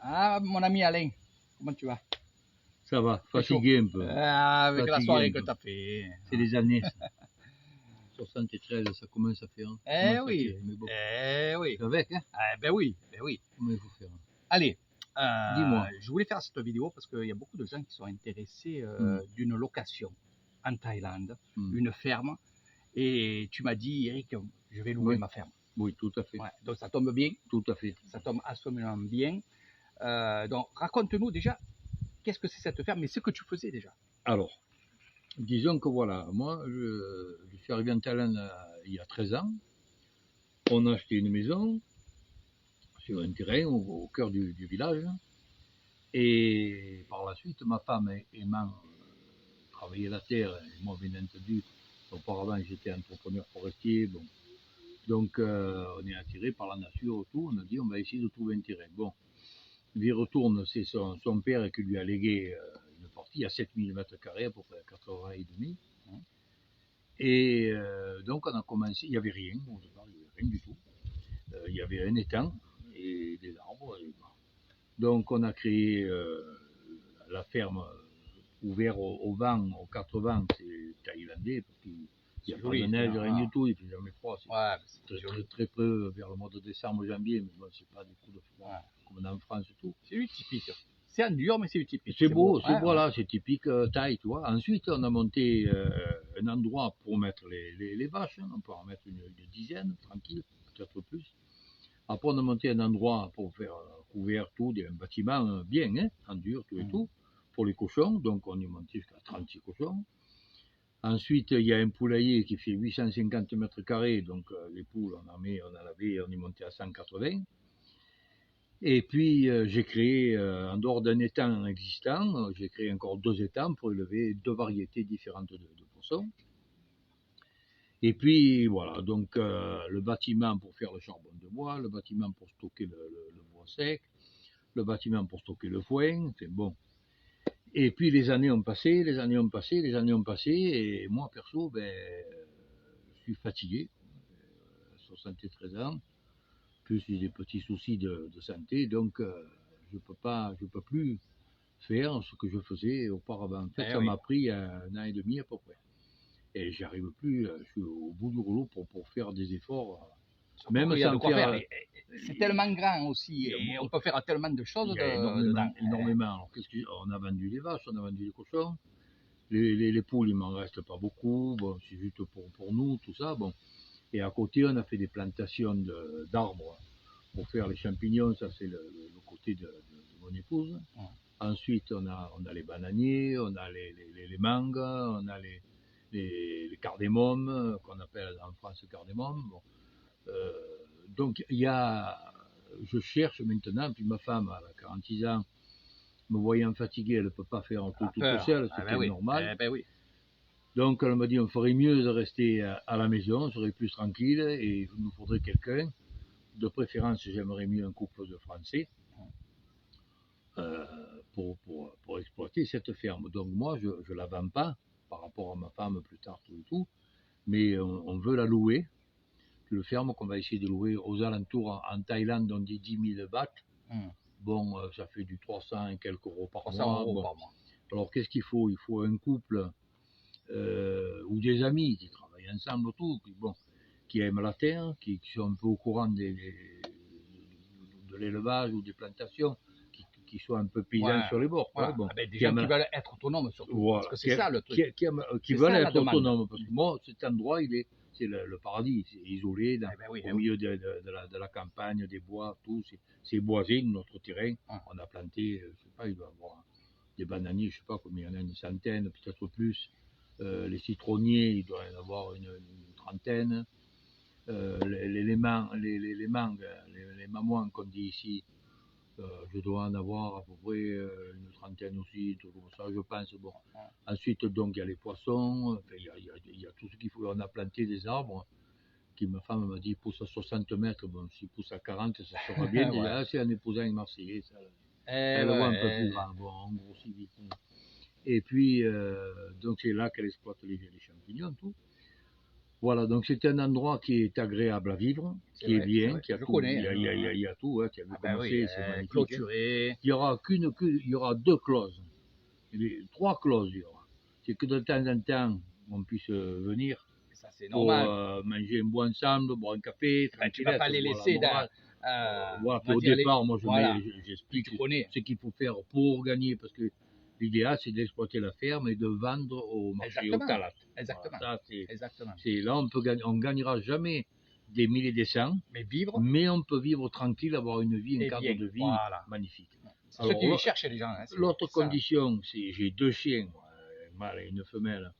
Ah, mon ami Alain, comment tu vas? Ça va, C'est chaud. fatigué un peu. Ah, avec la Fatigué soirée un que peu. tu as fait. C'est les années, ça. 73, ça commence à faire. Eh Commence à oui, tirer, mais bon. eh oui. C'est avec, hein. Ben oui, ben oui. Comment il faut faire? Allez, Dis-moi. je voulais faire cette vidéo parce qu'il y a beaucoup de gens qui sont intéressés d'une location en Thaïlande, une ferme. Et tu m'as dit, Eric, je vais louer Oui. ma ferme. Oui, tout à fait. Ouais, donc ça tombe bien. Tout à fait. Ça tombe absolument bien. Donc raconte-nous déjà, qu'est-ce que c'est cette ferme et ce que tu faisais déjà. Alors, disons que voilà, moi, je suis arrivé en Thaïlande il y a 13 ans. On a acheté une maison sur un terrain au cœur du village. Et par la suite, ma femme aimant travailler la terre, et moi, bien entendu, auparavant, j'étais entrepreneur forestier. Bon. Donc, on est attiré par la nature, tout. On a dit, on va essayer de trouver un terrain. Bon, il y retourne, c'est son père qui lui a légué une partie à 7000 m², à peu près 80 et demi. Et donc, on a commencé, il n'y avait rien, au départ, il n'y avait rien du tout. Il y avait un étang et des arbres. Donc, on a créé la ferme ouverte au vent, aux 4 vents, c'est thaïlandais, parce qu'il n'y a pas de neige, rien du tout, il fait jamais froid. Ouais, c'est très peu vers le mois de décembre, janvier, mais bon, c'est pas des coups de froid comme en France et tout. C'est du typique. C'est en dur, mais c'est du typique. C'est beau, voilà, c'est typique Thaï, tu vois. Ensuite, on a monté un endroit pour mettre les vaches, hein. On peut en mettre une dizaine, tranquille, peut-être plus. Après, on a monté un endroit pour faire couvert tout, un bâtiment bien, hein, en dur, tout et tout, pour les cochons. Donc, on est monté jusqu'à 36 cochons. Ensuite, il y a un poulailler qui fait 850 m², donc les poules, on est monté à 180. Et puis, j'ai créé, en dehors d'un étang existant, j'ai créé encore 2 étangs pour élever 2 variétés différentes de poissons. Et puis, voilà, donc le bâtiment pour faire le charbon de bois, le bâtiment pour stocker le bois sec, le bâtiment pour stocker le foin, c'est bon. Et puis, les années ont passé, et moi, perso, je suis fatigué, 73 ans, plus j'ai des petits soucis de santé, donc je peux plus faire ce que je faisais auparavant. En fait, ça m'a pris 1 an et demi à peu près. Et j'arrive plus, je suis au bout du rouleau pour faire des efforts. Même sans faire. C'est tellement grand aussi, et on peut faire tellement de choses dedans. Énormément. Alors, on a vendu les vaches, on a vendu les cochons. Les poules, il m'en reste pas beaucoup. Bon, c'est juste pour nous, tout ça. Bon. Et à côté, on a fait des plantations d'arbres pour faire les champignons. Ça, c'est le côté de mon épouse. Ensuite, on a les bananiers, on a les mangues, on a les cardémomes, qu'on appelle en France cardémome. Bon. Donc, je cherche maintenant, puis ma femme, elle a 46 ans, me voyant fatigué, elle ne peut pas faire tout seule, c'est normal. Donc, elle m'a dit, on ferait mieux de rester à la maison, on serait plus tranquille, et il nous faudrait quelqu'un. De préférence, j'aimerais mieux un couple de Français pour exploiter cette ferme. Donc, moi, je ne la vends pas par rapport à ma femme plus tard, tout, mais on veut la louer. Le ferme qu'on va essayer de louer aux alentours en Thaïlande, on dit 10 000 bahts. Bon, ça fait du 300 et quelques euros par mois. Alors, qu'est-ce qu'il faut? Il faut un couple ou des amis qui travaillent ensemble, tout, qui aiment la terre, qui sont un peu au courant de l'élevage ou des plantations, qui soient un peu paysans sur les bords. Des gens qui veulent être autonomes surtout, parce que c'est ça le truc. Qui veulent être autonomes, parce que moi, cet endroit, c'est le paradis, c'est isolé, au milieu de la campagne, des bois, tout, c'est boisé, notre terrain. On a planté, je sais pas, il doit y avoir des bananiers, je sais pas combien, il y en a une centaine, peut-être plus. Les citronniers, il doit y en avoir une trentaine. Les mangues, les mamoines qu'on dit ici, je dois en avoir à peu près une trentaine aussi, tout comme ça, je pense. Bon. Ensuite, donc, il y a les poissons, il y a tout ce qu'il faut. On a planté des arbres qui, ma femme m'a dit, poussent à 60 mètres. Bon, s'ils poussent à 40, ça sera bien. Déjà, c'est un épousant un Marseillais, ça. Elle le voit un peu plus grand. Bon, on grossit vite. Et puis, donc, c'est là qu'elle exploite les champignons, tout. Voilà, donc c'est un endroit qui est agréable à vivre, C'est qui est vrai, bien, c'est vrai. qui a Je tout. connais, Il y a tout, hein, tu as vu Ah comment ben oui, c'est magnifique. Hein. clôturé. Il y aura il y aura 2 clauses. 3 clauses il y aura. C'est que de temps en temps, on puisse venir Ça, c'est pour normal. manger un bout ensemble, boire un café, Ben, tu vas pas les voir la laisser morale. Voilà, on puis va au dire départ, moi voilà, j'explique tu connais. ce qu'il faut faire pour gagner, parce que l'idéal c'est d'exploiter la ferme et de vendre au marché, au Exactement. talat. Exactement. Voilà, ça, Exactement. là on gagnera jamais des milliers et des cents, Mais vivre mais on peut vivre tranquille, avoir une vie, un est cadre bien. de vie Voilà. magnifique. C'est ce Alors, qu'ils cherchent les gens. Hein, l'autre c'est ça. condition, c'est j'ai 2 chiens, un mâle et une femelle,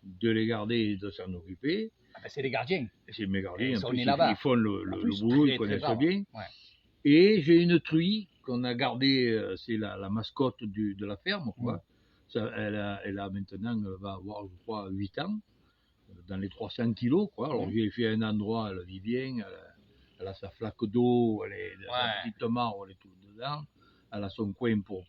de les garder et de s'en occuper. Ah ben, c'est les gardiens. C'est mes gardiens, Ils en sont plus nés là-bas. ils font En le plus, boulot, très, ils très connaissent brave. bien. Ouais. Et j'ai une truie qu'on a gardée, c'est la mascotte de la ferme, quoi. Ça, elle a maintenant, elle va avoir, je crois, 8 ans, dans les 300 kilos, quoi. Alors j'ai fait un endroit, elle vit bien, elle a sa flaque d'eau, sa petite mare, elle est tout dedans. Elle a son coin pour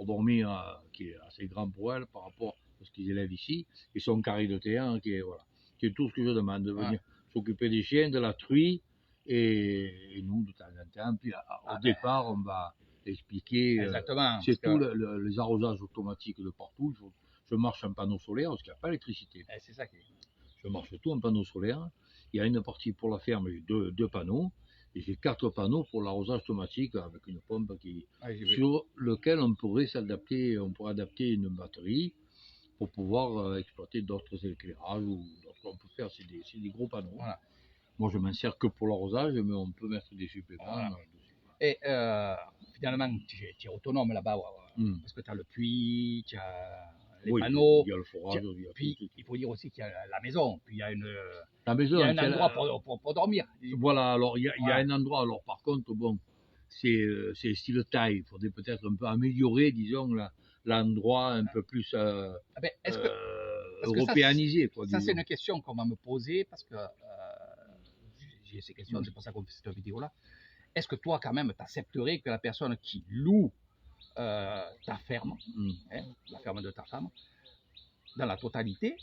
dormir, qui est assez grand pour elle par rapport à ce qu'ils élèvent ici, et son carré de terrain, qui est, voilà. C'est tout ce que je demande, de venir s'occuper des chiens, de la truie, et nous, de temps en temps, puis au départ, on va expliquer. Exactement. C'est tout les arrosages automatiques de partout. Je marche en panneau solaire parce qu'il n'y a pas d'électricité. C'est ça qui. Je marche tout en panneau solaire. Il y a une partie pour la ferme, j'ai deux panneaux. Et j'ai 4 panneaux pour l'arrosage automatique avec une pompe sur lequel on pourrait s'adapter, on pourrait adapter une batterie pour pouvoir exploiter d'autres éclairages ou d'autres qu'on peut faire. C'est des gros panneaux. Voilà. Moi, je m'en sers que pour l'arrosage, mais on peut mettre des suppléments. Voilà. Et finalement, tu es autonome là-bas, parce que tu as le puits, tu as les panneaux. Il y a le forage. Puis, il faut dire aussi qu'il y a la maison, puis il y a, la maison, il y a un endroit pour dormir. Voilà, alors il y a un endroit, alors par contre, bon, c'est style taille, il faudrait peut-être un peu améliorer, disons, l'endroit un peu plus européanisé. Ça, c'est une question qu'on va me poser, parce que j'ai ces questions, c'est pour ça qu'on fait cette vidéo-là. Est-ce que toi, quand même, tu accepterais que la personne qui loue ta ferme, la ferme de ta femme, dans la totalité,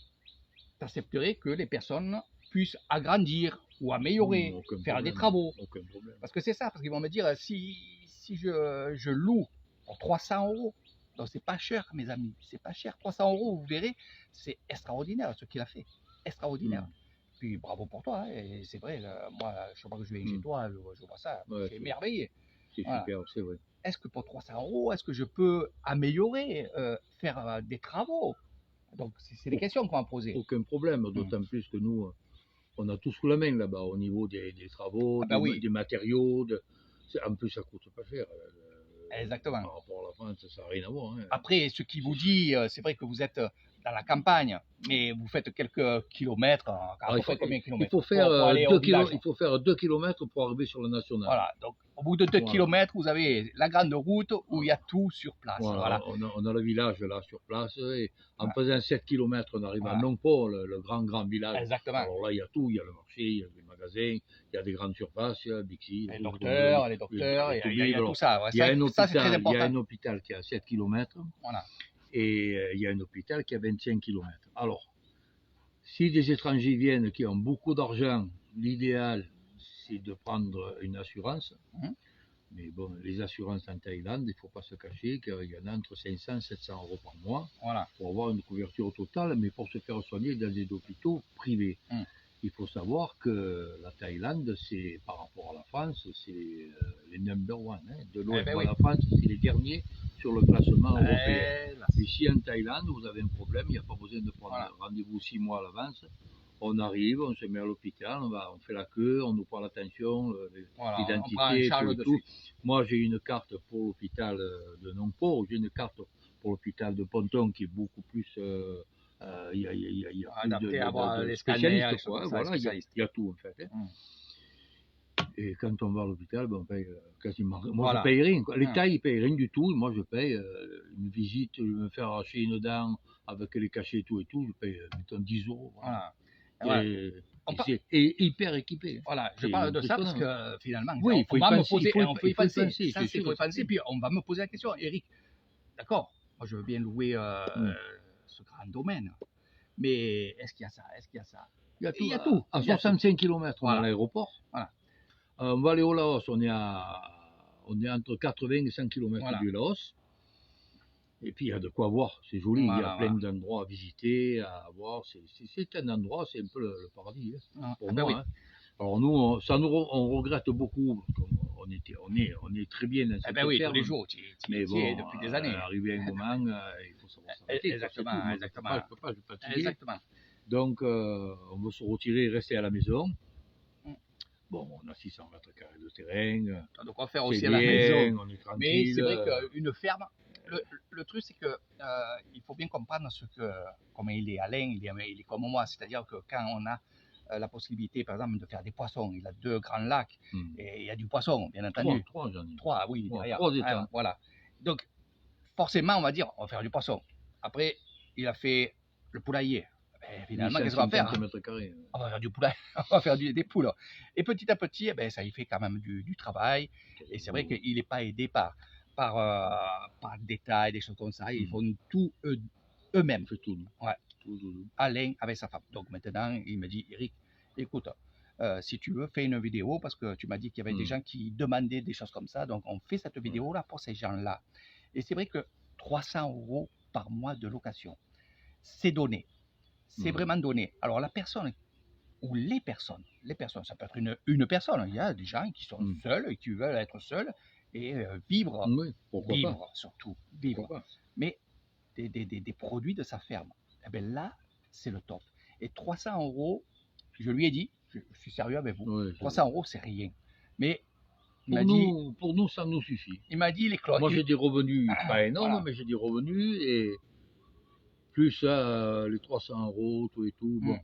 tu accepterais que les personnes puissent agrandir ou améliorer, faire des travaux? Aucun problème. Parce que c'est ça, parce qu'ils vont me dire, si je loue pour 300 €, donc c'est pas cher, mes amis, c'est pas cher. 300 €, vous verrez, c'est extraordinaire ce qu'il a fait. Extraordinaire. Puis bravo pour toi, hein. Et c'est vrai, moi, chaque fois que je vais chez toi, je vois ça, c'est merveilleux. C'est super, c'est vrai. Est-ce que pour 300 €, est-ce que je peux améliorer, faire des travaux? Donc c'est des questions qu'on va poser. Aucun problème, d'autant plus que nous, on a tout sous la main là-bas, au niveau des travaux, des matériaux. En plus, ça coûte pas cher. Exactement. Par rapport à la France, ça n'a rien à voir. Hein. Après, ce qui vous dit, c'est vrai que vous êtes dans la campagne, mais vous faites quelques kilomètres. Combien de kilomètres? Il faut faire 2 kilomètres pour arriver sur le national. Voilà, donc au bout de 2 kilomètres, vous avez la grande route où il y a tout sur place. Voilà. On a le village là sur place, et en faisant 7 kilomètres, on arrive à Nongpo, le grand village. Exactement. Alors là, il y a tout, il y a le marché, il y a des magasins, il y a des grandes surfaces, il y a Bixi. Les docteurs, il y a tout ça. Il y a un hôpital qui est à 7 kilomètres. Voilà. Et il y a un hôpital qui est à 25 km. Alors, si des étrangers viennent qui ont beaucoup d'argent, l'idéal, c'est de prendre une assurance. Mais bon, les assurances en Thaïlande, il ne faut pas se cacher qu'il y en a entre 500 et 700 € par mois pour avoir une couverture totale, mais pour se faire soigner dans des hôpitaux privés. Il faut savoir que la Thaïlande, c'est par rapport à la France, c'est les number one. Hein. De loin, la France, c'est les derniers sur le classement européen. Ici en Thaïlande, vous avez un problème, il n'y a pas besoin de prendre rendez-vous 6 mois à l'avance. On arrive, on se met à l'hôpital, on fait la queue, on nous prend l'attention, l'identité, tout. Moi, j'ai une carte pour l'hôpital de Nongpo, j'ai une carte pour l'hôpital de Ponton qui est beaucoup plus... il y a adapté à avoir les spécialistes, voilà, il y a tout en fait. Hein. Et quand on va à l'hôpital, on paye quasiment rien. Moi, je paye rien. L'État, il paye rien du tout. Moi, je paye une visite, je me fais arracher une dent avec les cachets et tout, je paye, mettons, 10 €. Voilà. Et hyper équipé. Voilà, je parle de ça parce que finalement, il faut y penser. Puis on va me poser la question, Eric. D'accord, moi je veux bien louer ce grand domaine, mais est-ce qu'il y a ça? Est-ce qu'il y a ça? Il y a tout. Il y a tout. À Il y a 65 km, on est Voilà. à l'aéroport. Voilà. On va aller au Laos, on est entre 80 et 100 km Voilà. du Laos. Et puis il y a de quoi voir, c'est joli, il y Voilà, a plein d'endroits à visiter, à voir. C'est un endroit, c'est un peu le paradis hein, pour moi. oui. Hein. Alors nous, on regrette beaucoup, parce on est très bien dans cette Oui, ferme. tous les jours, tu Mais y es bon, depuis des années. arrivé un moment, il faut savoir s'arrêter. Exactement, Moi, exactement. Je peux pas, je suis fatigué. Exactement. Donc, on veut se retirer et rester à la maison. Mm. Bon, on a 600 mètres carrés de terrain. On doit faire C'est aussi à bien, la maison. on est Mais tranquille. c'est vrai qu'une ferme, le truc c'est que il faut bien comprendre comment il est Alain, il est comme moi, c'est-à-dire que quand on a la possibilité par exemple de faire des poissons, il a 2 grands lacs et il y a du poisson bien entendu. Trois, j'en ai. 3, oui, derrière. 3 étangs. Voilà. Donc forcément on va dire on va faire du poisson. Après il a fait le poulailler. Et finalement qu'est-ce qu'on va faire? 150 mètres carrés. On va faire du poulailler, on va faire des poules. Et petit à petit, ça y fait quand même du travail. Et c'est vrai qu'il n'est pas aidé par détail, des choses comme ça. Ils font tout eux-mêmes. On fait tout. Ouais. Tout. Alain avec sa femme. Donc maintenant, il me dit, Eric, écoute, si tu veux, fais une vidéo parce que tu m'as dit qu'il y avait des gens qui demandaient des choses comme ça. Donc on fait cette vidéo-là pour ces gens-là. Et c'est vrai que 300 € par mois de location, c'est donné. C'est vraiment donné. Alors la personne ou les personnes, ça peut être une personne. Il y a des gens qui sont seuls et qui veulent être seuls et vivre, surtout vivre. Mais des produits de sa ferme. Eh bien là, c'est le top. Et 300 €, je lui ai dit, je suis sérieux avec vous, 300 €, c'est rien. Mais pour nous, ça nous suffit. Il m'a dit les clones. Moi, j'ai des revenus, pas énormes, mais j'ai des revenus et plus les 300 € tout et tout. Bon,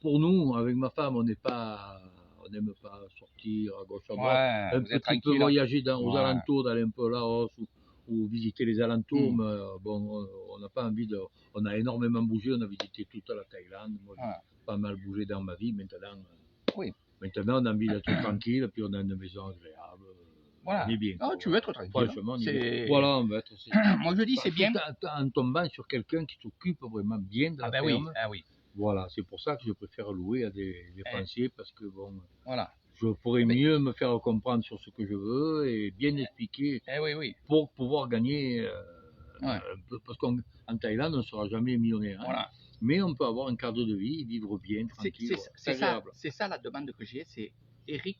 pour nous, avec ma femme, on n'aime pas sortir à gauche à droite. Un petit peu voyager aux alentours, d'aller un peu là ou visiter les alentours. Mais bon, on n'a pas envie on a énormément bougé, on a visité toute la Thaïlande. Moi, j'ai pas mal bougé dans ma vie. Maintenant, on a envie d'être tranquille, puis on a une maison agréable. Voilà. On est bien. Tu veux être tranquille. Franchement, voilà, on va être. Moi, je dis, c'est bien. En tombant sur quelqu'un qui s'occupe vraiment bien de la ferme. Oui. Voilà, c'est pour ça que je préfère louer à des Français parce que bon, je pourrais mieux me faire comprendre sur ce que je veux et bien expliquer pour pouvoir gagner. Parce qu'en Thaïlande, on ne sera jamais millionnaire. Hein, mais on peut avoir un cadre de vie, vivre bien, tranquille. C'est ça la demande que j'ai, c'est Eric,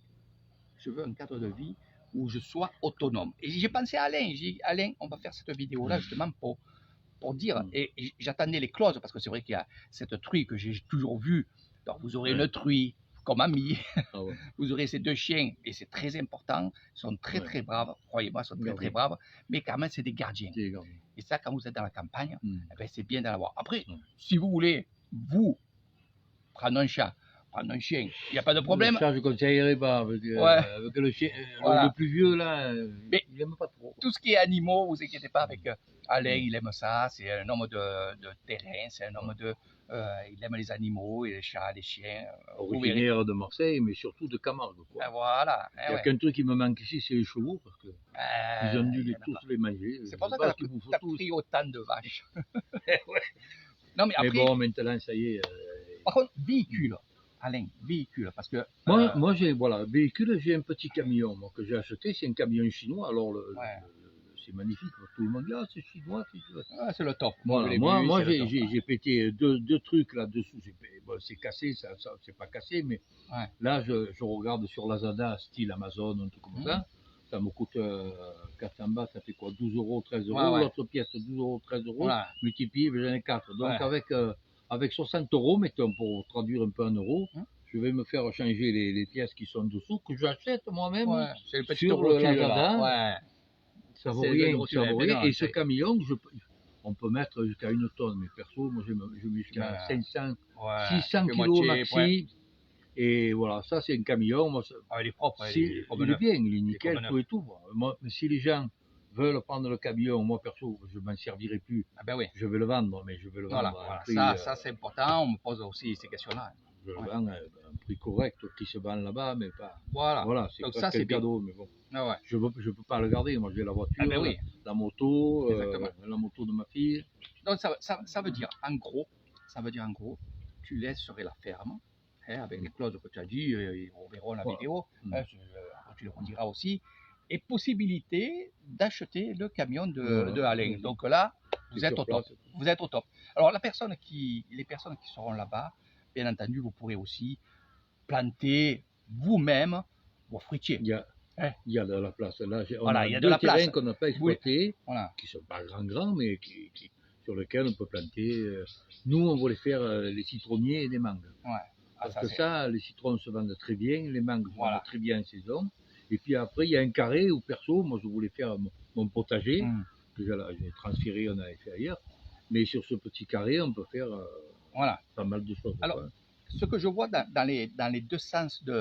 je veux un cadre de vie où je sois autonome. Et j'ai pensé à Alain, j'ai dit Alain, on va faire cette vidéo-là justement pour dire, et j'attendais les clauses, parce que c'est vrai qu'il y a cette truie que j'ai toujours vue. Donc vous aurez une truie comme ami, vous aurez ces 2 chiens, et c'est très important, ils sont très très braves, croyez-moi, ils sont très très braves, mais quand même c'est des gardiens. Et ça, quand vous êtes dans la campagne, c'est bien d'en avoir. Après, si vous voulez, vous, prendre un chat, prendre un chien, il n'y a pas de problème. Ça, je ne conseillerais pas, avec le chien, le plus vieux là, mais il n'aime pas trop. Tout ce qui est animaux, vous inquiétez pas, avec Alain, il aime ça, c'est un homme de terrain, c'est un homme il aime les animaux, et les chats, les chiens. Originaire de Marseille, mais surtout de Camargue. Quoi. Voilà. Il n'y a qu'un truc qui me manque ici, c'est les chevaux, parce que ils ont dû tous les manger. C'est pour ça que tu as pris autant de vaches. Non, mais, après, mais bon, maintenant, ça y est. Par contre, véhicule. Alain, véhicule, parce que... Moi véhicule, j'ai un petit camion moi, que j'ai acheté, c'est un camion chinois, alors c'est magnifique, tout le monde dit, c'est chinois, c'est le top. Voilà. Moi j'ai pété deux trucs là-dessous, c'est cassé, ça c'est pas cassé, mais là je regarde sur Lazada, style Amazon, un truc comme ça me coûte 400 bahts, ça fait quoi, 12 €, 13 €, l'autre pièce 12 €, 13 €, multiplié, j'en ai 4, donc avec 60 €, mettons, pour traduire un peu en euros, je vais me faire changer les pièces qui sont dessous, que j'achète moi-même sur le Lazada. Ça vaut rien. Et ce camion, on peut mettre jusqu'à 1 tonne, mais perso, moi je mets jusqu'à 500, 600 kilos maxi. Et voilà, ça c'est un camion. Moi, il est propre, il est bien, il est nickel, tout et tout. Moi, si les gens veulent prendre le camion, moi perso, je m'en servirai plus. Je vais le vendre, mais je vais le vendre à un prix, ça c'est important, on me pose aussi ces questions-là. Je le vends à un prix correct qui se vend là-bas, mais pas. Voilà, c'est presque un cadeau, mais bon. Je peux pas le garder, moi j'ai la voiture, la moto de ma fille. Donc ça veut dire en gros, tu laisserais la ferme, avec les clauses que tu as dit, ils reverront la vidéo, tu le rediras aussi, et possibilité d'acheter le camion de Alain. Donc là, vous êtes au top. Vous êtes au top. Alors les personnes qui seront là-bas, bien entendu, vous pourrez aussi planter vous-même vos fruitiers. Il y a de la place. Là, on Voilà, a il y a de deux la place. terrains qu'on n'a pas exploités, voilà. qui ne sont pas grands, mais sur lesquels on peut planter. Nous, on voulait faire les citronniers et les mangues. Ouais. Parce que ça, les citrons se vendent très bien, les mangues se vendent très bien en saison. Et puis après, il y a un carré où, perso, moi, je voulais faire mon potager. Déjà, là, j'ai transféré, on avait fait ailleurs. Mais sur ce petit carré, on peut faire pas mal de choses. Alors, ce que je vois dans les deux sens du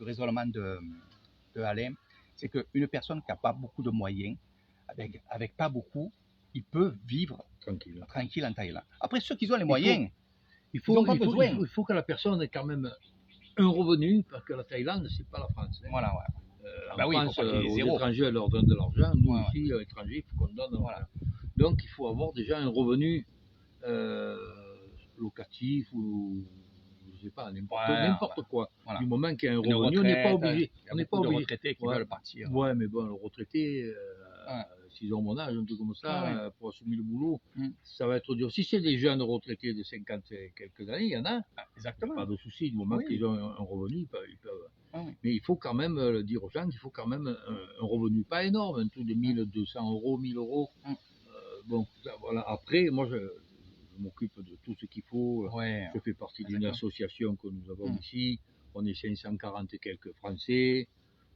raisonnement de Alain, c'est qu'une personne qui n'a pas beaucoup de moyens, avec pas beaucoup, il peut vivre tranquille en Thaïlande. Après, ceux qui ont les moyens, il faut que la personne ait quand même un revenu, parce que la Thaïlande, c'est pas la France. Hein. Voilà, en France, aux étrangers, on leur donne de l'argent. Nous, ici, étrangers, il faut qu'on donne de l'argent. Donc, il faut avoir déjà un revenu locatif ou je sais pas, n'importe quoi. Du moment qu'il y a un revenu, on n'est pas obligé. On n'est pas obligé. Les retraités qui veulent partir. Ouais, mais bon, le retraité, s'ils ont mon âge, un truc comme ça, pour assumer le boulot, ça va être dur. Si c'est des jeunes retraités de 50 et quelques années, il y en a. Exactement. Pas de souci, du moment qu'ils ont un revenu, ils peuvent. Mais il faut quand même le dire aux gens qu'il faut quand même un revenu pas énorme, un truc de 1200 euros, 1000 euros. Bon, voilà. Après, moi, je m'occupe de tout ce qu'il faut. Je fais partie d'une association que nous avons ici. On est 540 et quelques Français.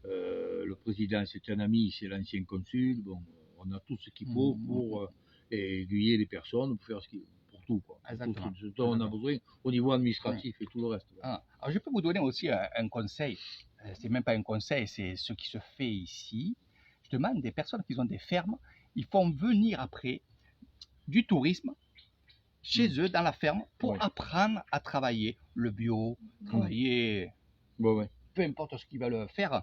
Le président, c'est un ami, c'est l'ancien consul. Bon, on a tout ce qu'il faut pour aiguiller les personnes, pour faire pour tout. Quoi. Tout ce dont on a besoin au niveau administratif et tout le reste. Alors, je peux vous donner aussi un conseil. C'est même pas un conseil, c'est ce qui se fait ici. Je demande des personnes qui ont des fermes, ils font venir après du tourisme chez eux dans la ferme pour apprendre à travailler le bio, travailler peu importe ce qu'ils veulent faire.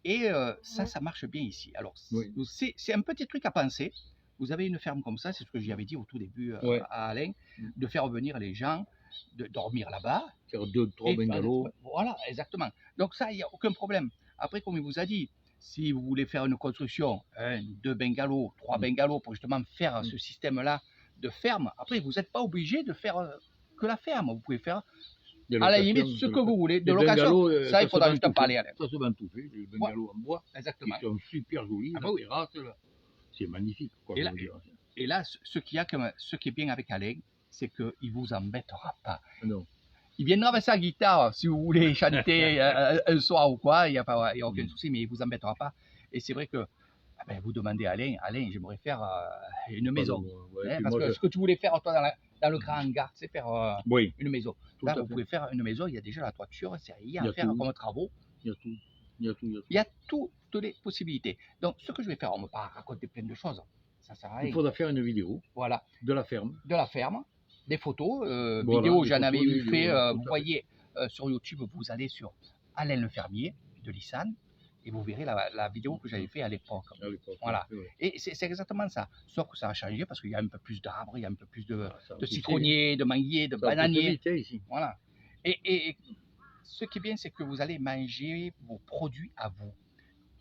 Et ça marche bien ici. Alors, c'est un petit truc à penser. Vous avez une ferme comme ça, c'est ce que j'avais dit au tout début à Alain, de faire venir les gens, de dormir là-bas. Faire 2 3 bungalows. Voilà, exactement. Donc ça, il n'y a aucun problème. Après, comme il vous a dit, si vous voulez faire une construction, 2 bungalows, 3 bungalows, pour justement faire ce système-là de ferme, après, vous n'êtes pas obligé de faire que la ferme. Vous pouvez faire, à la limite, ce que vous voulez. De location, ça, il faudra juste en parler. Ça se vend tout fait, les bungalows en bois. Exactement. Ils sont super jolis, c'est magnifique. Quoi, et là, ce qui est bien avec Alain, c'est qu'il ne vous embêtera pas. Non. Il viendra avec sa guitare si vous voulez chanter un soir ou quoi, il n'y a aucun souci, mais il ne vous embêtera pas. Et c'est vrai que vous demandez à Alain, j'aimerais faire une maison. Parce que ce que tu voulais faire toi dans le grand hangar, c'est faire une maison. Là, vous pouvez faire une maison, il y a déjà la toiture, c'est rien à faire comme travaux. Il y a tout. Il y a toutes les possibilités. Donc, ce que je vais faire, on ne va pas raconter plein de choses. Ça sert à rien. Il faudra faire une vidéo de la ferme. Des photos, vidéos, j'en avais fait. Vous voyez sur YouTube, vous allez sur Alain le fermier de Lissane et vous verrez la vidéo que j'avais fait à l'époque. Voilà. Et c'est exactement ça. Sauf que ça a changé parce qu'il y a un peu plus d'arbres, il y a un peu plus de citronniers, de manguiers, de bananiers. Ici. Voilà. Et ce qui est bien, c'est que vous allez manger vos produits à vous.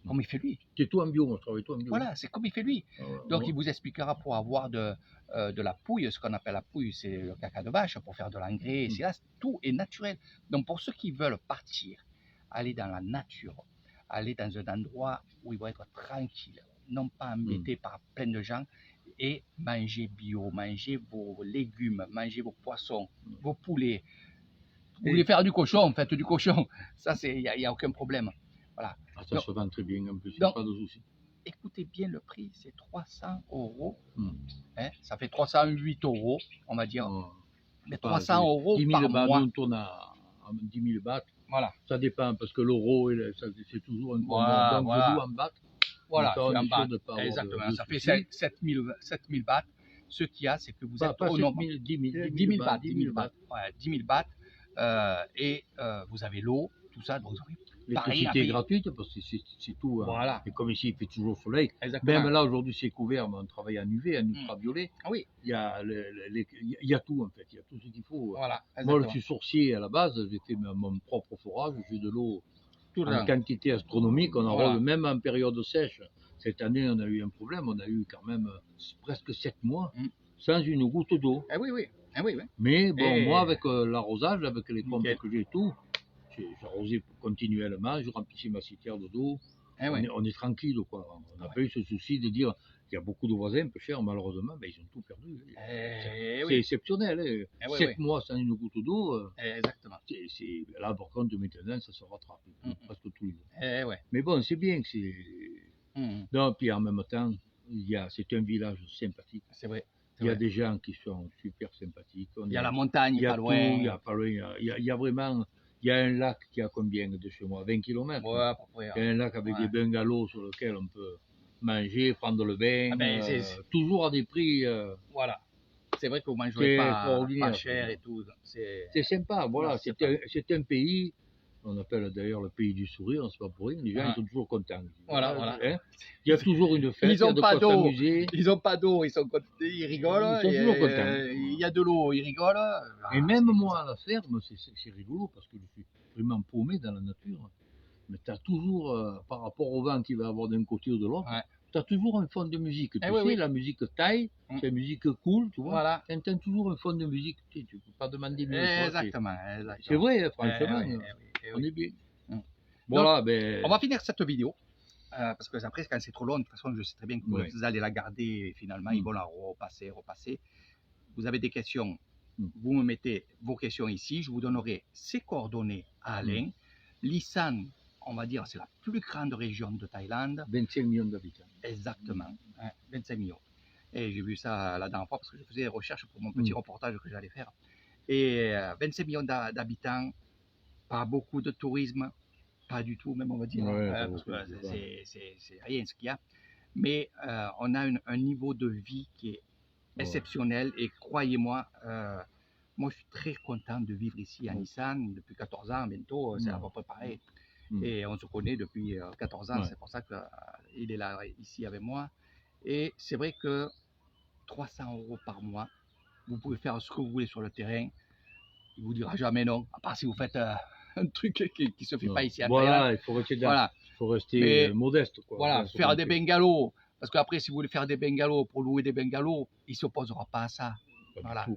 Comme il fait lui. C'est tout en bio, moi je travaille tout en bio. Voilà, c'est comme il fait lui. Donc il vous expliquera pour avoir de la pouille, ce qu'on appelle la pouille, c'est le caca de vache, pour faire de l'engrais, tout est naturel. Donc pour ceux qui veulent partir, aller dans la nature, aller dans un endroit où ils vont être tranquilles, non pas embêtés par plein de gens, et manger bio, manger vos légumes, manger vos poissons, vos poulets. Vous voulez faire du cochon, faites du cochon. Ça, il n'y a aucun problème. Voilà. Ça se vend très bien en plus, il n'y a pas de souci. Écoutez bien le prix, c'est 300 euros. Ça fait 308 euros, on va dire. Mais 300 euros 10 000 par bahts, mois. Nous, on tourne à 10 000 bahts. Voilà. Ça dépend, parce que l'euro, c'est toujours un peu voilà, donc je loue en bahts. Voilà, en bahts. Exactement, ça fait 7 000 bahts. Ce qu'il y a, c'est que vous êtes au nombre. 10 000 bahts. Ouais, 10 000 bahts. Et vous avez l'eau, tout ça. Donc vous aurez l'électricité est gratuite parce que c'est tout. Voilà. Et comme ici, il fait toujours soleil. Exactement. Même là, aujourd'hui, c'est couvert, mais on travaille en UV, en ultraviolet. Ah oui, Il y a, il y a tout, en fait. Il y a tout ce qu'il faut. voilà. Moi, Exactement. je suis sourcier à la base. J'ai fait mon propre forage. J'ai de l'eau Tout le en temps. quantité astronomique. On arrose Voilà. même en période sèche. Cette année, on a eu un problème. On a eu quand même presque 7 mois sans une goutte d'eau. Eh oui, oui. Eh oui, oui. Mais bon, Et- moi, avec l'arrosage, avec les pompes Nickel. que j'ai, tout, j'arrosais continuellement, je remplissais ma citerne d'eau. Eh oui. On est tranquille, quoi. On n'a Ouais. pas eu ce souci de dire qu'il y a beaucoup de voisins un peu chers, malheureusement, ben, ils ont tout perdu. Eh C'est oui. exceptionnel. Eh oui, 7 oui. mois sans une goutte d'eau, Exactement. là, par contre, maintenant, ça se rattrape presque tous les jours. Eh ouais. Mais bon, c'est bien que c'est. Mhm. Non, puis en même temps, c'est un village sympathique. C'est vrai. Il y a des gens qui sont super sympathiques. Il y a la montagne, Il y a pas tout, loin. il y a pas loin. Il y a vraiment. Il y a un lac qui a combien de chez moi? 20 km. Ouais, à peu près. Il y a un lac avec des bungalows sur lesquels on peut manger, prendre le bain. Ah ben, toujours à des prix. Voilà. C'est vrai que vous C'est mangez pas extraordinaire, cher ça. et tout. C'est sympa, voilà. Non, c'est C'est un pays. On appelle d'ailleurs le pays du sourire, c'est pas pour rien. Les gens Ah. ils sont toujours contents. Voilà, voilà. Hein, il y a toujours une fête, Ils il y a ont de pas quoi d'eau. s'amuser. Ils ont pas d'eau, ils rigolent. Ils sont toujours contents. Il y a de l'eau, ils rigolent. Et même moi à la ferme, c'est rigolo parce que je suis vraiment paumé dans la nature. Mais tu as toujours, par rapport au vent qu'il va y avoir d'un côté ou de l'autre, Ouais. tu as toujours un fond de musique. Tu sais, oui, oui. la musique taille, c'est la musique cool, tu vois. Voilà. Tu entends toujours un fond de musique, tu ne peux pas demander mieux. Exactement. C'est vrai, franchement, on oui. est bien. Mm. Voilà, Donc, ben. on va finir cette vidéo. Parce que après, quand c'est trop long, de toute façon, je sais très bien que Ouais. vous allez la garder et finalement, ils vont la repasser. Vous avez des questions, vous me mettez vos questions ici. Je vous donnerai ses coordonnées à Alain. Lisan, on va dire, c'est la plus grande région de Thaïlande. 25 millions d'habitants. Exactement, 25 millions. Et j'ai vu ça la dernière fois parce que je faisais des recherches pour mon petit reportage que j'allais faire. Et 25 millions d'habitants, pas beaucoup de tourisme, pas du tout, même on va dire, parce que c'est rien ce qu'il y a. Mais on a un niveau de vie qui est exceptionnel et croyez-moi, moi je suis très content de vivre ici à Nissan depuis 14 ans, bientôt c'est à peu près pareil. Et on se connaît depuis 14 ans, c'est pour ça qu'il est là ici avec moi. Et c'est vrai que 300 € par mois, vous pouvez faire ce que vous voulez sur le terrain, il ne vous dira jamais non, à part si vous faites un truc qui ne se fait pas ici à Thaïlande. Il faut rester modeste. Quoi. Voilà, faire des bungalows. Parce qu'après, si vous voulez faire des bungalows pour louer des bungalows, il ne s'opposera pas à ça. Voilà, vous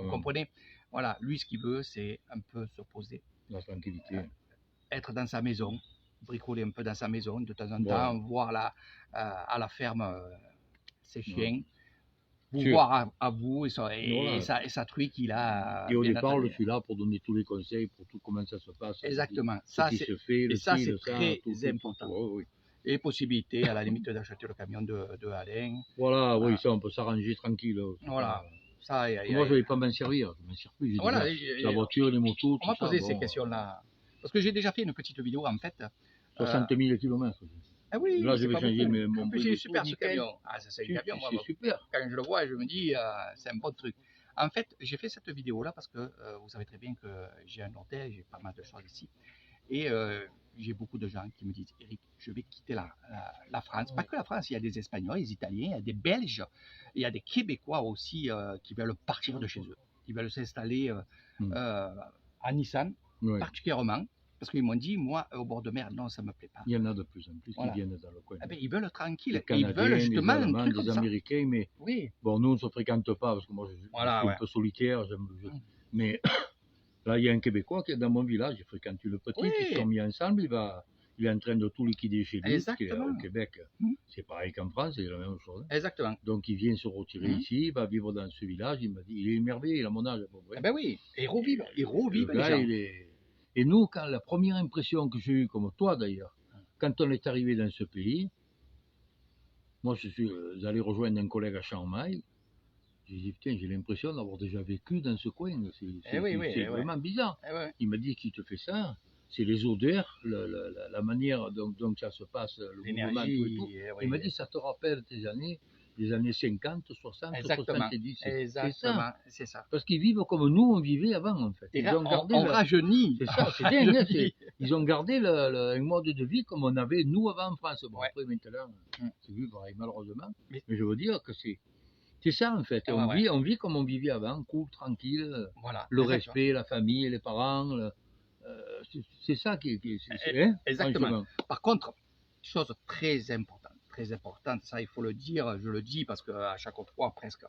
comprenez. Voilà, lui, ce qu'il veut, c'est un peu se poser. La tranquillité. Être dans sa maison, bricoler un peu dans sa maison, de temps en temps, voir à la ferme ses chiens, vous voir à vous et sa truie qu'il a. Et au départ, je suis là pour donner tous les conseils pour tout comment ça se passe. Exactement. Ça, c'est très important. Et possibilité, à la limite, d'acheter le camion de Alain. Voilà, oui, ça, on peut s'arranger tranquille. Voilà. Moi, je ne vais pas m'en servir. Je m'en sers plus. Voilà, la voiture, les motos, on va poser ces questions-là. Parce que j'ai déjà fait une petite vidéo, en fait. 60 000 km. Ah oui, là, je vais changer mon bruit. C'est super ce camion. Ah, ça, c'est un camion, moi. C'est super. Quand je le vois, je me dis, c'est un bon truc. En fait, j'ai fait cette vidéo-là parce que vous savez très bien que j'ai un hôtel, j'ai pas mal de choses ici. Et j'ai beaucoup de gens qui me disent, Eric, je vais quitter la France. Pas que la France, il y a des Espagnols, des Italiens, il y a des Belges, il y a des Québécois aussi qui veulent partir de chez eux. Ils veulent s'installer à Nissan, particulièrement. Parce qu'ils m'ont dit, moi, au bord de mer, non, ça ne me plaît pas. Il y en a de plus en plus qui viennent dans le coin. Eh bien, ils veulent tranquille. Canadiens, ils veulent justement Allemands, un truc comme des Américains, mais bon, nous, on ne se fréquente pas parce que moi, je suis un peu solitaire. Mais là, il y a un Québécois qui est dans mon village, il fréquente le petit, ils se sont mis ensemble, il est en train de tout liquider chez lui, parce qu'au Québec, c'est pareil qu'en France, c'est la même chose. Exactement. Donc, il vient se retirer ici, il va vivre dans ce village, il m'a dit, il est émerveillé, il a mon âge à peu près. Eh ben oui, il revive les gens. Et nous, quand la première impression que j'ai eue, comme toi d'ailleurs, quand on est arrivé dans ce pays, moi je suis allé rejoindre un collègue à Chiang Mai, j'ai dit, putain, j'ai l'impression d'avoir déjà vécu dans ce coin, c'est vraiment bizarre. Il m'a dit, qui te fait ça? C'est les odeurs, la manière dont ça se passe, le mouvement, tout et tout. Il m'a dit, ça te rappelle tes années des années 50, 60, Exactement. 70. C'est ça. Exactement, c'est ça. Parce qu'ils vivent comme nous, on vivait avant, en fait. Et Ils là, ont gardé on le- rajeunit. C'est ça, c'est dingue. Hein, ils ont gardé un mode de vie comme on avait, nous, avant en France. Bon, Ouais. après, maintenant, Mm. c'est vu pareil, malheureusement. Mais- Mais je veux dire que c'est ça, en fait. Ouais, On vit comme on vivait avant, cool, tranquille. Voilà. Le exactement. respect, la famille, les parents. C'est ça hein, Exactement. franchement. Par contre, chose très importante, ça il faut le dire, je le dis parce qu'à chaque fois presque,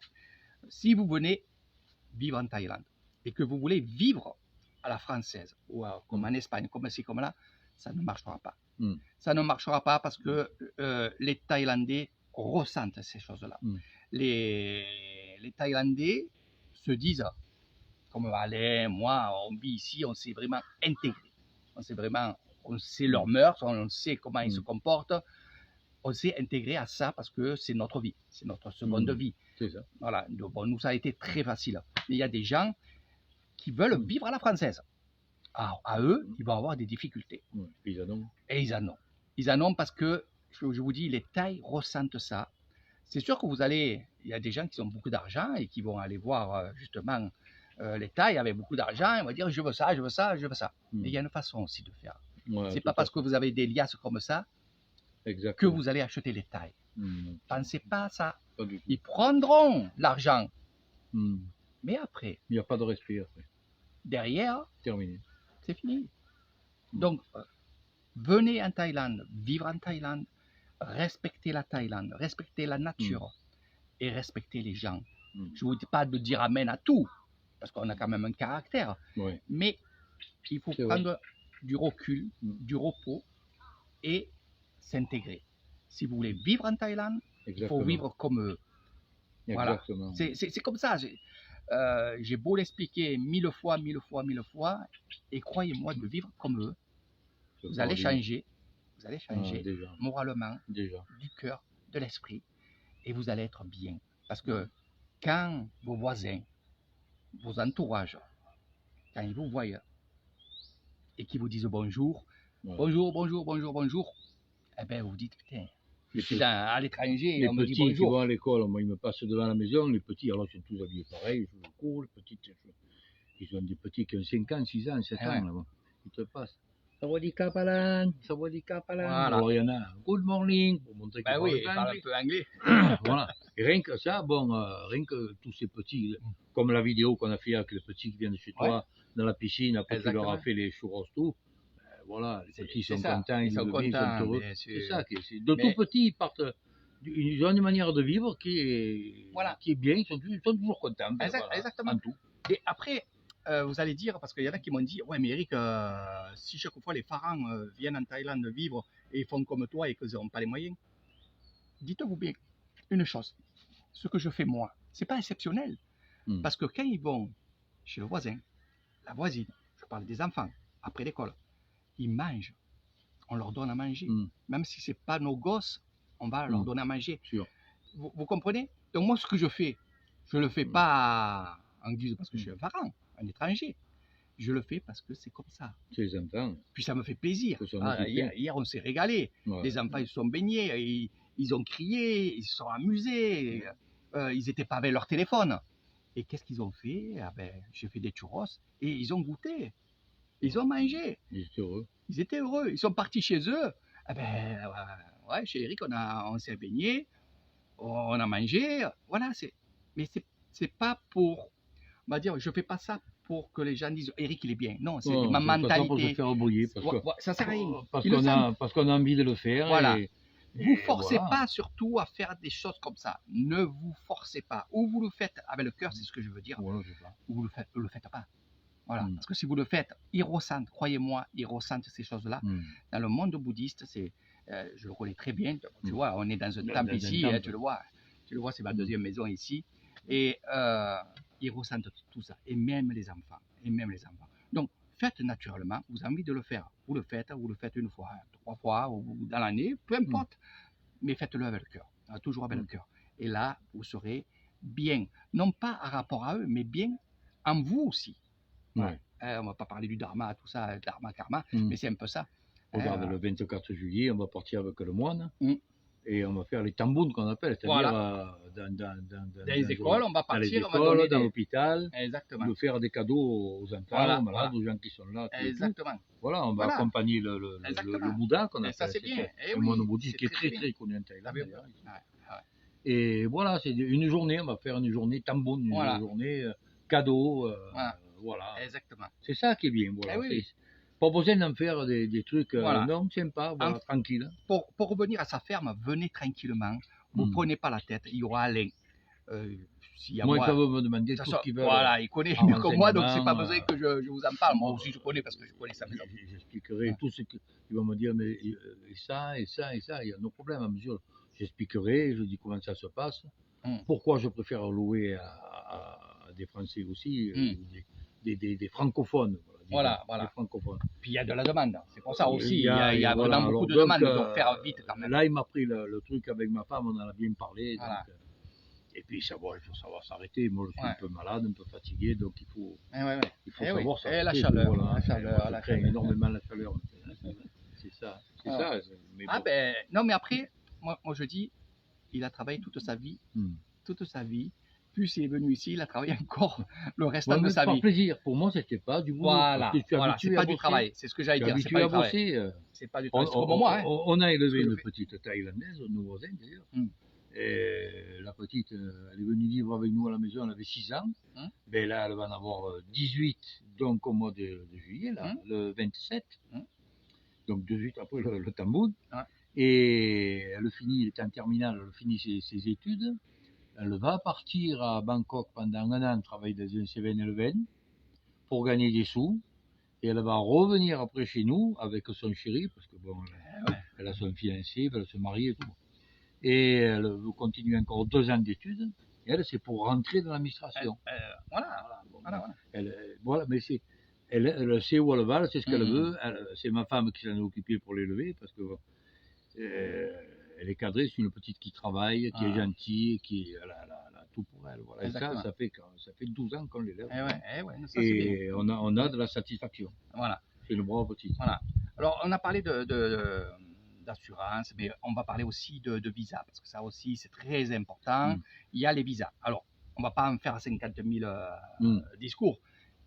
si vous venez vivre en Thaïlande et que vous voulez vivre à la française, ou comme en Espagne, comme ci, comme là, ça ne marchera pas. Mm. Ça ne marchera pas parce que les Thaïlandais ressentent ces choses-là. Mm. Les Thaïlandais se disent, comme Alain, moi, on vit ici, on s'est vraiment intégré. On sait leurs mœurs, on sait comment ils se comportent. On s'est intégré à ça parce que c'est notre vie, c'est notre seconde vie. C'est ça. Voilà. Donc, bon, nous, ça a été très facile. Mais il y a des gens qui veulent vivre à la française. Alors, à eux, ils vont avoir des difficultés. Ouais, ils en ont. Et ils en ont. Ils en ont parce que, je vous dis, les Thaïs ressentent ça. C'est sûr que il y a des gens qui ont beaucoup d'argent et qui vont aller voir justement les Thaïs avec beaucoup d'argent et vont dire je veux ça, je veux ça, je veux ça. Mais il y a une façon aussi de faire. Ouais, C'est pas parce que vous avez des liasses comme ça que vous allez acheter les Thaïs. Pensez pas à ça. Pas du tout. Ils prendront l'argent. Mais après, il n'y a pas de respect après. Derrière, terminé. C'est fini. Donc, venez en Thaïlande, vivre en Thaïlande, respectez la Thaïlande, respectez la nature et respectez les gens. Je ne vous dis pas de dire amen à tout, parce qu'on a quand même un caractère. Ouais. Mais il faut prendre du recul, du repos et s'intégrer. Si vous voulez vivre en Thaïlande, il faut vivre comme eux. Voilà. C'est comme ça. J'ai beau l'expliquer 1000 fois, et croyez-moi, de vivre comme eux, vous allez changer, moralement, du cœur, de l'esprit, et vous allez être bien. Parce que quand vos voisins, vos entourages, quand ils vous voient et qu'ils vous disent bonjour, bonjour, eh bien vous dites, putain, je suis à l'étranger, les on me dit petits bonjour. qui vont à l'école, moi ils me passent devant la maison, les petits, alors ils sont tous habillés pareil, je cours, les petits, ils ont des petits qui ont 5 ans, 6 ans, 7 ans, là-bas. Ils te passent. Sawadika Palan. Voilà. Alors il y en a, good morning, pour montrer qu'ils parlent un peu anglais. Voilà. Et rien que ça, rien que tous ces petits, comme la vidéo qu'on a fait avec les petits qui viennent chez toi, dans la piscine, après tu leur as fait les churros, tout. Voilà, les petits sont contents, ils sont heureux. C'est ça, de tout petits, ils partent. Ils ont une manière de vivre qui est bien, ils sont toujours contents. Exactement. En tout. Et après, vous allez dire, parce qu'il y en a qui m'ont dit, ouais, mais Eric, si chaque fois les parents viennent en Thaïlande vivre et ils font comme toi et qu'ils n'ont pas les moyens, dites-vous bien une chose, ce que je fais moi, c'est pas exceptionnel. Parce que quand ils vont chez le voisin, la voisine, je parle des enfants, après l'école, ils mangent, on leur donne à manger. Même si ce n'est pas nos gosses, on va leur donner à manger. Vous comprenez? Donc moi, ce que je fais, je ne le fais pas en guise parce que je suis un parent, un étranger. Je le fais parce que c'est comme ça. Les enfants. Puis ça me fait plaisir. Hier, on s'est régalé. Les enfants, ils se sont baignés, ils ont crié, ils se sont amusés. Ils n'étaient pas avec leur téléphone. Et qu'est-ce qu'ils ont fait? J'ai fait des churros et ils ont goûté. Ils ont mangé. Ils étaient heureux. Ils sont partis chez eux. Chez Eric, on s'est baigné, on a mangé. Voilà, mais c'est pas pour, on va dire, je fais pas ça pour que les gens disent Eric il est bien. Non, c'est ma mentalité. Pas pour se faire embrouiller, ça sert à rien. Parce qu'on a envie de le faire. Voilà. Vous forcez pas surtout à faire des choses comme ça. Ne vous forcez pas. Ou vous le faites avec le cœur, c'est ce que je veux dire. Ou vous le faites pas. Voilà. Parce que si vous le faites, ils ressentent, croyez-moi, ils ressentent ces choses-là. Dans le monde bouddhiste, je le connais très bien. Tu vois, on est dans un temple ici, tu le vois, c'est ma deuxième maison ici. Et ils ressentent tout ça. Et même les enfants. Donc, faites naturellement. Vous avez envie de le faire. Vous le faites une fois, 3 fois, ou dans l'année, peu importe. Mais faites-le avec le cœur. Toujours avec le cœur. Et là, vous serez bien. Non pas à rapport à eux, mais bien en vous aussi. Ouais. On ne va pas parler du dharma, tout ça, dharma, karma, mais c'est un peu ça. Regarde, le 24 juillet, on va partir avec le moine. Et on va faire les tambounes qu'on appelle, c'est-à-dire Voilà. dans Dans les écoles, on va dans les partir, on va écoles, donner dans des... l'hôpital, Exactement. de faire des cadeaux aux enfants, Voilà, aux malades, voilà. aux gens qui sont là. Tout et tout. Exactement. Voilà, on va Voilà. accompagner le Exactement. Bouddha qu'on Et appelle. ça, c'est bien. Eh le oui, moine bouddhiste c'est qui est très, très très très connu en Thaïlande. Ah oui, d'ailleurs. ouais. Et voilà, c'est une journée, on va faire une journée tamboun, une Voilà. journée cadeau. Voilà. Voilà. Exactement. C'est ça qui est bien. Eh Voilà. oui. Pas besoin d'en faire des trucs Voilà. non, sympa, voilà, tranquille. Pour revenir à sa ferme, venez tranquillement. Vous prenez pas la tête. Il y aura Alain. S'il y a Moi, ils peuvent me demander tout ce qu'ils veulent. Voilà, il connaît mieux que moi, donc c'est pas besoin que je vous en parle. Moi aussi, je connais parce que je connais sa maison. J'expliquerai tout ce qu'ils vont me dire, mais et ça, et ça, et ça, il y a nos problèmes à mesure. J'expliquerai, je dis comment ça se passe, pourquoi je préfère louer à des Français aussi, des francophones. Voilà. Des francophones. Puis il y a de la demande, c'est pour ça aussi, il y a voilà, vraiment beaucoup de demandes, donc faire vite quand même. Là, il m'a pris le truc avec ma femme, on en a bien parlé. Voilà. Donc, et puis, il faut savoir s'arrêter. Moi, je suis un peu malade, un peu fatigué, donc il faut savoir s'arrêter. Et la chaleur, voilà, la crains chaleur. énormément la chaleur. C'est ça. Mais bon. Non, mais après, moi je dis, il a travaillé toute sa vie, Plus il est venu ici, il a travaillé encore le restant de sa vie. Par plaisir. Pour moi, c'était pas du boulot. Voilà, c'est pas du travail. C'est ce que j'allais dire. C'est pas du travail. C'est pas du travail. C'est comme moi. On a élevé une petite Thaïlandaise, nos voisins d'ailleurs. Et la petite, elle est venue vivre avec nous à la maison, elle avait 6 ans. Ben là, elle va en avoir 18, donc au mois de juillet, là, le 27. Donc 18 après le tambour. Et elle est en terminale, elle finit ses études. Elle va partir à Bangkok pendant 1 an travailler dans un 7-Eleven pour gagner des sous. Et elle va revenir après chez nous avec son chéri, parce que bon, elle a son fiancé, elle va se marier et tout. Et elle veut continuer encore 2 ans d'études. Et elle, c'est pour rentrer dans l'administration. Voilà, mais elle sait où elle va, c'est ce qu'elle veut. C'est ma femme qui s'en est occupée pour l'élever, parce que elle est cadrée, c'est une petite qui travaille, qui est gentille, elle a tout pour elle. Voilà. Et ça fait 12 ans qu'on l'élève. Et on a de la satisfaction. Voilà. C'est une brave petite. Voilà. Alors, on a parlé d'assurance, mais on va parler aussi de visa, parce que ça aussi, c'est très important. Il y a les visas. Alors, on ne va pas en faire 50 000 discours.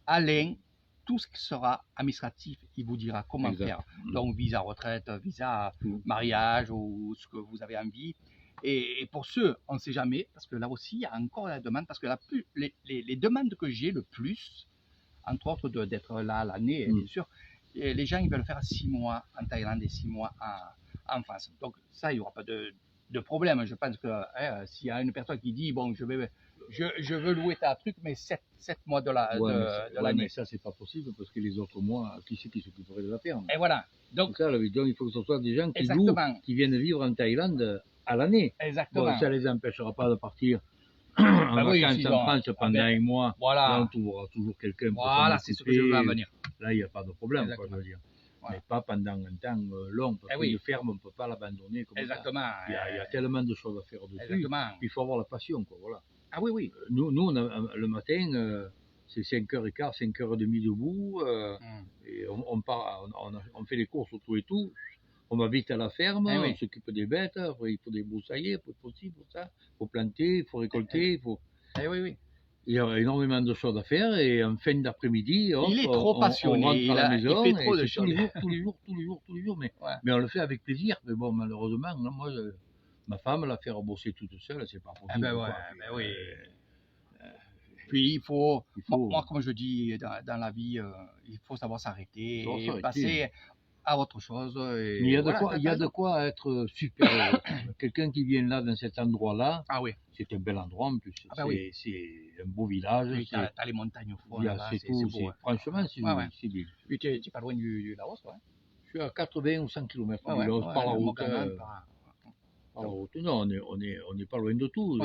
Alain, tout ce qui sera administratif, il vous dira comment faire. Donc, visa retraite, visa mariage ou ce que vous avez envie. Et pour ceux, on ne sait jamais, parce que là aussi, il y a encore la demande, parce que les demandes que j'ai le plus, entre autres d'être là l'année, bien sûr, et les gens, ils veulent faire 6 mois en Thaïlande et 6 mois en France. Donc, ça, il n'y aura pas de problème. Je pense que s'il y a une personne qui dit, bon, je veux louer ta truc, mais 7 mois de l'année. Mais ça, c'est pas possible, parce que les autres mois, qui c'est qui s'occuperait de la ferme? Et voilà. Donc, il faut que ce soit des gens qui louent, qui viennent vivre en Thaïlande à l'année. Exactement. Bon, ça ne les empêchera pas de partir en vacances en France pendant 1 mois. Voilà. Là, on trouvera toujours quelqu'un pour Voilà, c'est ce que je veux en venir. Là, il n'y a pas de problème, quoi, je veux dire. Mais pas pendant un temps long, parce qu'une ferme, on ne peut pas l'abandonner comme ça. Il y a tellement de choses à faire dessus. Il faut avoir la passion, quoi, voilà. Ah oui. Nous le matin, c'est 5h15, 5h30 debout, et on fait les courses autour et tout. On va vite à la ferme, on s'occupe des bêtes, il faut des broussailler, pour ci, pour ça, il faut planter, il faut récolter, il faut... Il y a énormément de choses à faire, et en fin d'après-midi, il est trop passionné, on rentre à la maison, il fait trop de choses. tous les jours, mais on le fait avec plaisir. Mais bon, malheureusement, moi, ma femme, la faire bosser toute seule, c'est pas possible. Puis il faut, moi comme je dis dans la vie, il faut savoir s'arrêter et passer à autre chose. Mais il y a de quoi être super. Quelqu'un qui vient là, dans cet endroit-là, c'est un bel endroit en plus. C'est un beau village. T'as les montagnes au fond. C'est beau. Franchement, c'est bien. Tu n'es pas loin du Laos, toi? Je suis à 80 ou 100 km du Laos par la route. Non, on n'est pas loin de tout.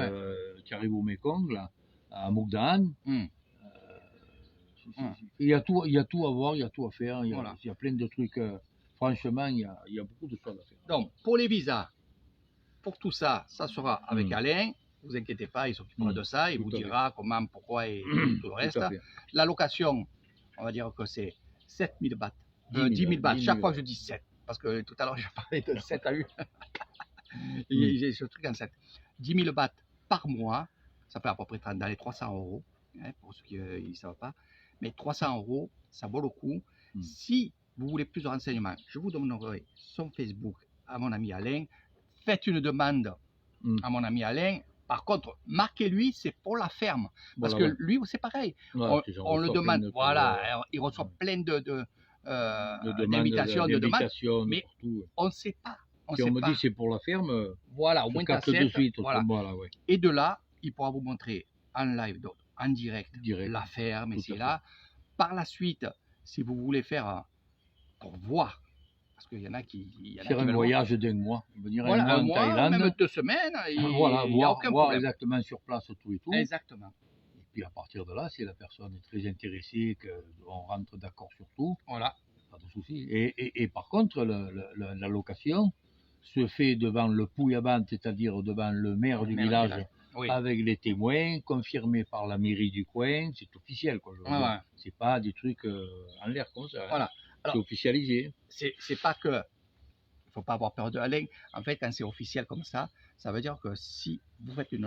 Tu arrives au Mekong, là, à Mokdaan. Il y a tout à voir, il y a tout à faire. Il y a plein de trucs. Franchement, il y a beaucoup de choses à faire. Donc, pour les visas, pour tout ça, ça sera avec Alain. Ne vous inquiétez pas, il s'occupera de ça. Il vous dira comment, pourquoi et tout le reste. La location, on va dire que c'est 7 000 bahts. 10 000 bahts. Chaque fois que je dis 7, parce que tout à l'heure, j'ai parlé de 7 à 1. J'ai ce truc en tête. 10 000 bahts par mois, ça fait à peu près dans les 300 euros, hein, pour ceux qui ne savent pas. Mais 300 euros, ça vaut le coup. Si vous voulez plus de renseignements, je vous donnerai son Facebook à mon ami Alain. Faites une demande à mon ami Alain. Par contre, marquez-lui, c'est pour la ferme. Parce que lui, c'est pareil. On le demande, voilà, il reçoit plein d'invitations, de demandes, mais on ne sait pas. Si on me dit c'est pour la ferme, voilà, au moins capte de suite. Voilà. Ouais. Et de là, il pourra vous montrer en live, donc en direct, la ferme, et c'est là. Par la suite, si vous voulez faire pour voir, parce qu'il y en a qui... faire un voyage d'un mois, venir un mois en Thaïlande. Même 2 semaines, voilà, il n'y a aucun voir problème. exactement sur place tout et tout. Exactement. Et puis à partir de là, si la personne est très intéressée, qu'on rentre d'accord sur tout, voilà. Pas de souci. Et par contre, la location se fait devant le Pouyaban, c'est-à-dire devant le maire du village, oui. Avec les témoins, confirmés par la mairie du coin, c'est officiel, quoi. C'est pas des trucs en l'air comme ça. Voilà. C'est officialisé. C'est pas que... Il ne faut pas avoir peur de Alain. En fait, quand c'est officiel comme ça, ça veut dire que si vous faites une